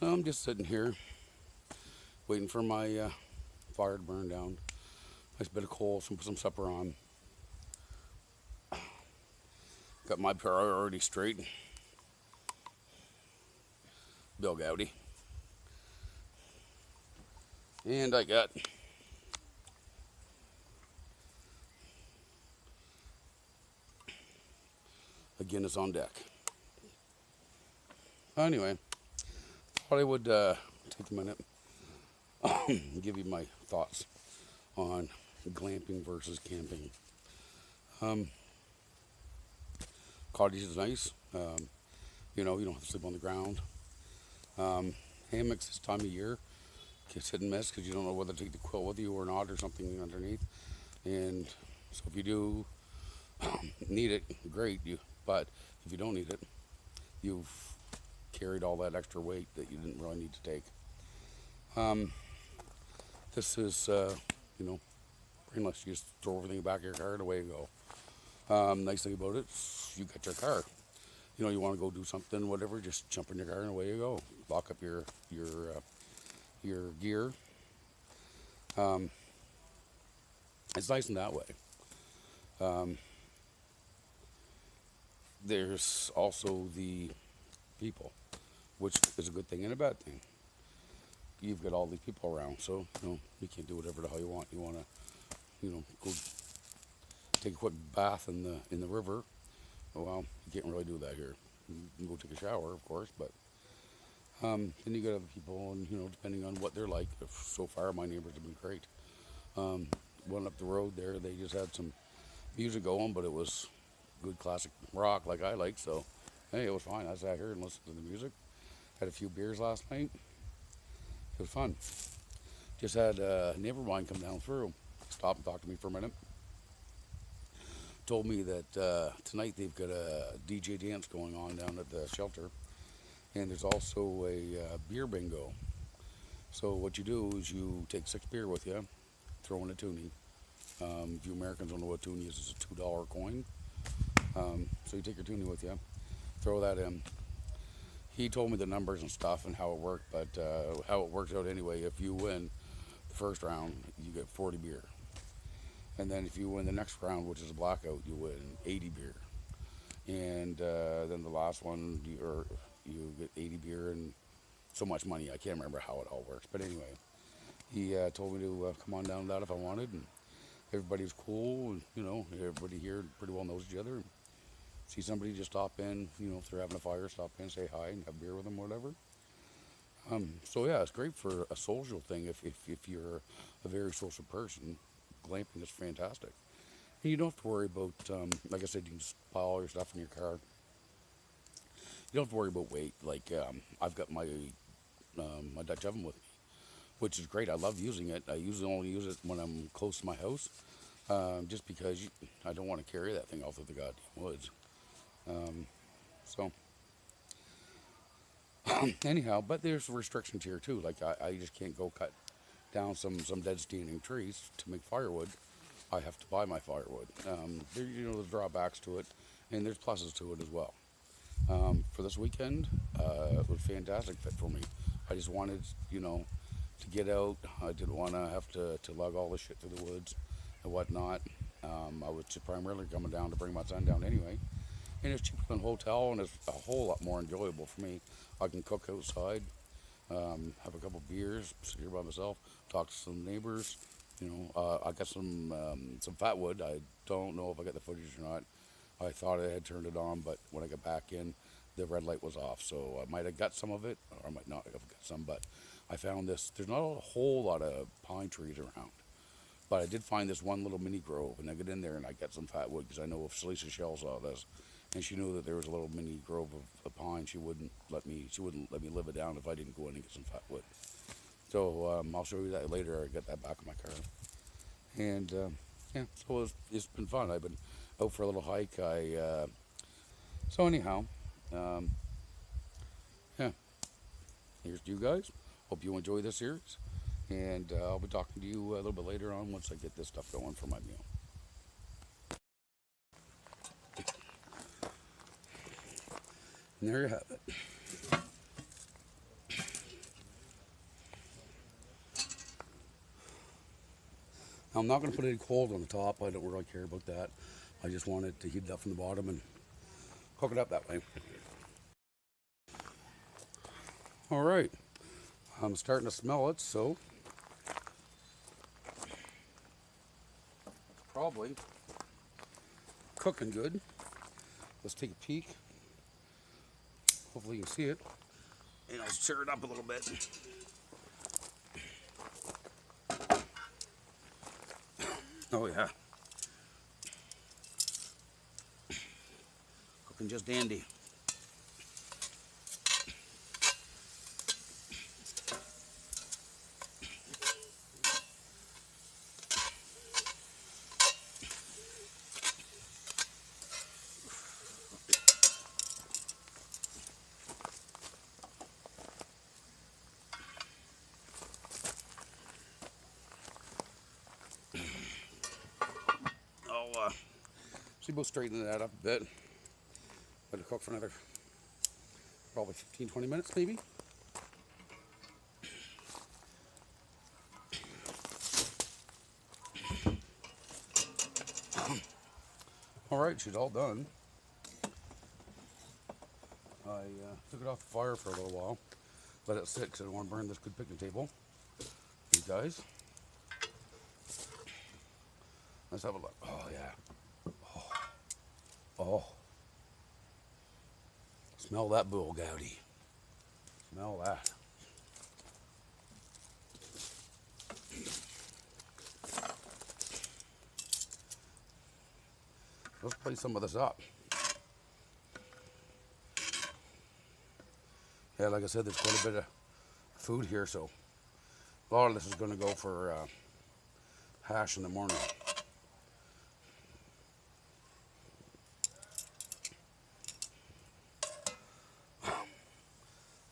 So I'm just sitting here waiting for my fire to burn down. Nice bit of coal, some put some supper on. Got my priority straight. Bill Gowdy. And I got a Guinness on deck. Anyway, thought I would take a minute and give you my thoughts on glamping versus camping. Um, Cottage is nice. You know, you don't have to sleep on the ground. Hammocks this time of year gets hit and miss because you don't know whether to take the quilt with you or not or something underneath. And so if you do need it, great. But if you don't need it, you've carried all that extra weight that you didn't really need to take. Um, this is, you know, brainless. You just throw everything back in your car and away you go. Nice thing about it, you got your car. You know, you want to go do something, whatever, just jump in your car and away you go. Lock up your gear. Um, it's nice in that way. Um, there's also the people, which is a good thing and a bad thing. You've got all these people around, so you know you can't do whatever the hell you want. You want to, you know, go take a quick bath in the river. Well, you can't really do that here. You can go take a shower, of course, but then you got other people, and you know, depending on what they're like. So far, my neighbors have been great. One up the road there, they just had some music going, but it was good classic rock like I like. So, hey, it was fine. I sat here and listened to the music. Had a few beers last night. It was fun. Just had a neighbor of mine come down through, stop and talk to me for a minute. Told me that tonight they've got a DJ dance going on down at the shelter, and there's also a beer bingo. So what you do is you take 6 beer with you, throw in a toonie. If you Americans don't know what toonie is, it's a $2 coin. So you take your toonie with you, throw that in. He told me the numbers and stuff and how it worked, but how it works out anyway, if you win the first round, you get 40 beer. And then if you win the next round, which is a blackout, you win 80 beer. And then the last one, you get 80 beer and so much money. I can't remember how it all works. But anyway, he told me to come on down to that if I wanted. And everybody's cool. And, you know, everybody here pretty well knows each other. See somebody, just stop in. You know, if they're having a fire, stop in, say hi, and have beer with them, whatever. So yeah, it's great for a social thing if you're a very social person. Glamping is fantastic. And you don't have to worry about, like I said, you can just pile all your stuff in your car. You don't have to worry about weight. Like I've got my Dutch oven with me, which is great. I love using it. I usually only use it when I'm close to my house, just because I don't want to carry that thing all through the goddamn woods. So anyhow, but there's restrictions here too. Like I just can't go cut down some dead standing trees to make firewood. I have to buy my firewood. There, you know, there's drawbacks to it, and there's pluses to it as well. For this weekend, it was a fantastic fit for me. I just wanted, you know, to get out. I didn't want to have to lug all this shit through the woods and whatnot. I was just primarily coming down to bring my son down anyway. And it's cheaper than a hotel, and it's a whole lot more enjoyable for me. I can cook outside, have a couple beers, sit here by myself, talk to some neighbors. You know, I got some fat wood. I don't know if I got the footage or not. I thought I had turned it on, but when I got back in, the red light was off. So I might have got some of it, or I might not have got some. But I found this. There's not a whole lot of pine trees around, but I did find this one little mini grove, and I get in there and I got some fat wood because I know if Celisa Shell saw this, and she knew that there was a little mini grove of pine, she wouldn't let me live it down if I didn't go in and get some fat wood. So I'll show you that later. I got that back in my car, and yeah, so it's been fun. I've been out for a little hike. So anyhow, yeah, here's to you guys. Hope you enjoy this series, and I'll be talking to you a little bit later on once I get this stuff going for my meal. And there you have it. I'm not going to put any coals on the top. I don't really care about that. I just want it to heat it up from the bottom and cook it up that way. All right, I'm starting to smell it, so probably cooking good. Let's take a peek. Hopefully you can see it. And I'll stir it up a little bit. Oh yeah. Cooking just dandy. I'll see about straightening that up a bit. Let it cook for another probably 15-20 minutes maybe. All right, she's all done. I took it off the fire for a little while, let it sit because I don't want to burn this good picnic table. You guys, let's have a look. Oh yeah. Oh. Smell that bull gouty. Smell that. Let's play some of this up. Yeah, like I said, there's quite a bit of food here, so a lot of this is going to go for hash in the morning.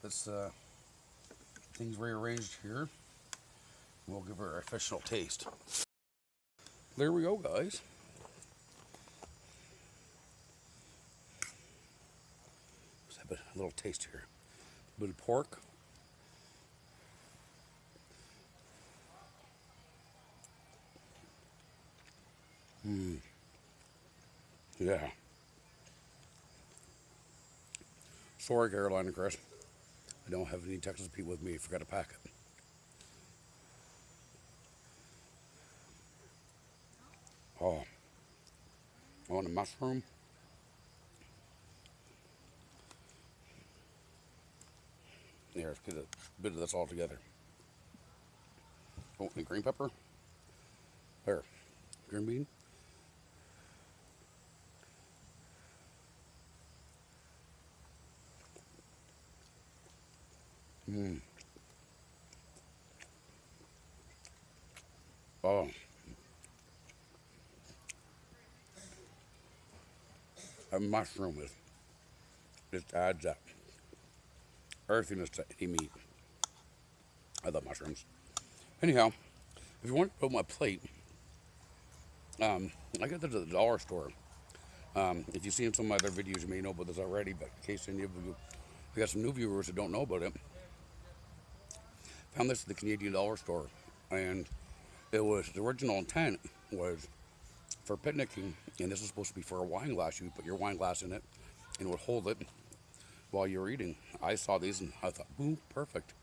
Let's things rearranged here. We'll give her an official taste. There we go, guys. Let's have a little taste here. A bit of pork. Yeah. Sorry, Carolina Chris. I don't have any Texas Pete with me. I forgot to pack it. Oh. On the mushroom. There, let's get a bit of this all together. Oh, and green pepper. There. Green bean. Oh. A mushroom is just adds that earthiness to any meat. I love mushrooms. Anyhow, if you want to put my plate, I got this at the dollar store. If you've seen some of my other videos, you may know about this already, but in case any of you, we got some new viewers that don't know about it. Found this at the Canadian dollar store, and it was, the original intent was for picnicking, and this is supposed to be for a wine glass. You put your wine glass in it, and it would hold it while you're eating. I saw these, and I thought, boom, perfect.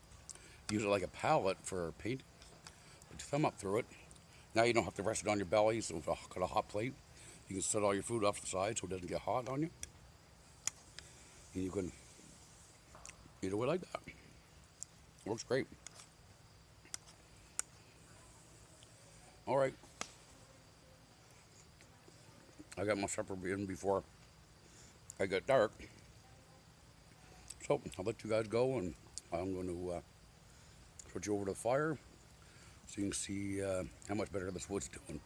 Use it like a palette for paint. Put your thumb up through it. Now you don't have to rest it on your belly, so if you got a hot plate, you can set all your food off to the side so it doesn't get hot on you. And you can eat away like that. Works great. All right. I got my supper in before I got dark. So I'll let you guys go, and I'm going to switch over to the fire so you can see how much better this wood's doing.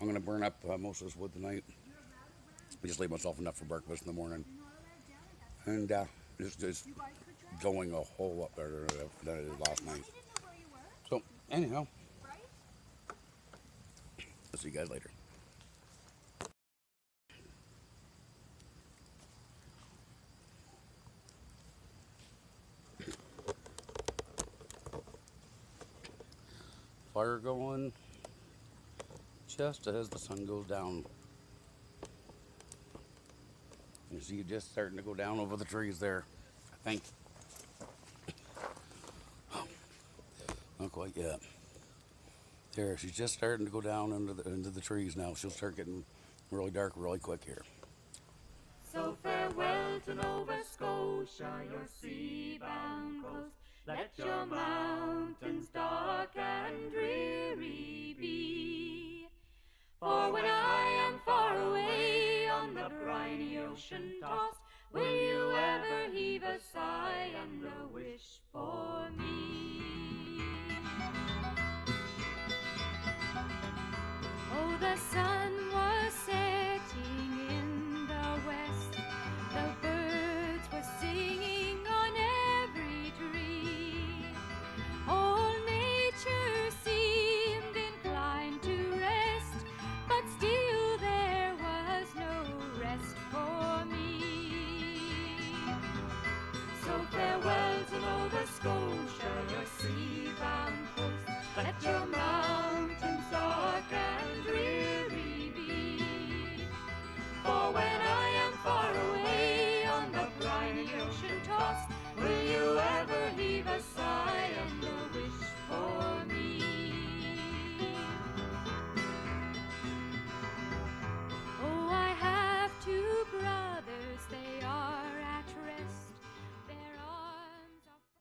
I'm going to burn up most of this wood tonight. I just leave myself enough for breakfast in the morning. And it's going a whole lot better than it did last night. So anyhow, I'll see you guys later. Fire going. just as the sun goes down. You see it just starting to go down over the trees there, I think. Not quite yet. There, she's just starting to go down into the trees now. She'll start getting really dark really quick here. So farewell to Nova Scotia, your sea-bound coast. Let your mountains dark and dreary be. For when I am far away on the briny ocean tossed, will you ever heave a sigh and a wish for me? Oh, the sun